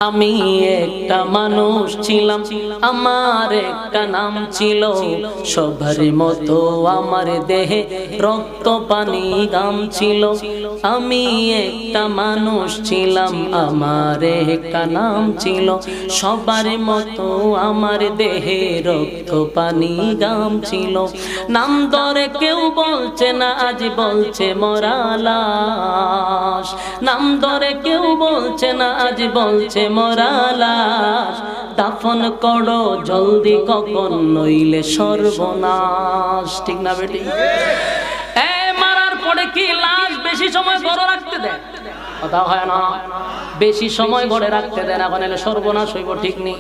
আমি একটা মানুষ ছিলাম, আমার একটা নাম ছিল। সবার মতো আমার দেহে রক্ত পানি গাম ছিল। আমি একটা মানুষ ছিলাম, আমার একটা নাম ছিল। সবার মতো আমার দেহে রক্ত পানি গাম ছিল। নাম ধরে কেউ বলছে না, আজ বলছে মরা লাশ। নাম ধরে কেউ বলছে না, আজ বলছে মরা লাশ। দাফন করো জলদি কখন, নইলে সর্বনাশ। ঠিক না বেটি? মারার পরে কি লাশ বেশি সময় ঘরে রাখতে দেয়? কথা হয় না, বেশি সময় ঘরে রাখতে দেয় না, মানে সর্বনাশ হইব। ঠিক নেই?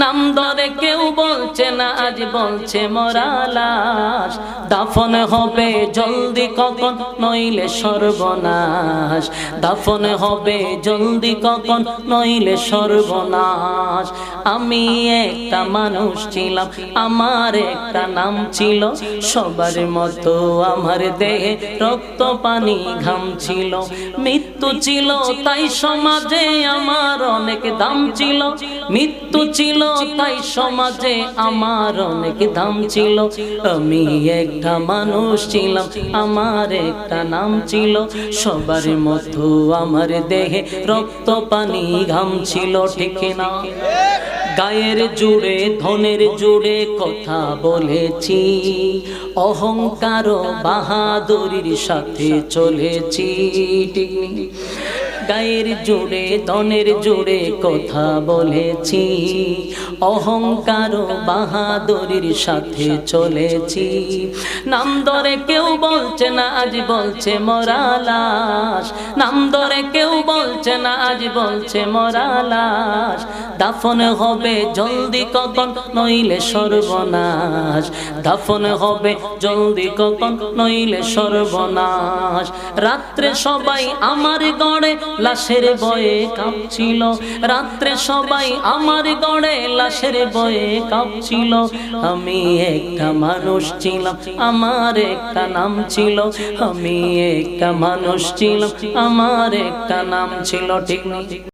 নাম ধরে কেউ বলছে না, আজ বলছে মরা লাশ। দাফন হবে জলদি কখন, নইলে সর্বনাশ। দাফন হবে জলদি কখন, নইলে সর্বনাশ। আমি একটা মানুষ ছিলাম, আমার একটা নাম ছিল। সবার মতো আমার দেহে রক্ত পানি ঘাম ছিল। মৃত্যু ছিল তাই সমাজে আমার অনেক দাম ছিল। মৃত্যু ছিল তাই সমাজে আমার অনেক দাম ছিল। আমি একটা মানুষ ছিলাম, আমার একটা নাম ছিল। সবার মতো আমার দেহে রক্ত পানি ঘাম ছিল। ঠিক না? গায়ের জুড়ে ধনের জুড়ে কথা বলেছি, অহংকার বাহাদুরির সাথে চলেছি। ঠিক নেই? গায়ের জুড়ে ধনের জুড়ে কথা বলেছি, অহংকার বাহাদুরির সাথে চলেছি। নাম ধরে কেউ বলছে না, আজ বলছে মরা লাশ। নাম ধরে কেউ বলছে না, আজ বলছে মরা লাশ। দাফন হবে জলদি কখন, নইলে সর্বনাশ। দাফন হবে জলদি কখন, নইলে সর্বনাশ। রাত্রে সবাই আমার গড়ে লাশের ভয়ে কাঁপছিল। রাত্রে সবাই আমার গড়ে লাশের ভয়ে কাঁপছিল। আমি একটা মানুষ ছিলাম, আমার একটা নাম ছিল। আমি একটা মানুষ ছিলাম, আমার একটা নাম ছিল। ঠিক নেই?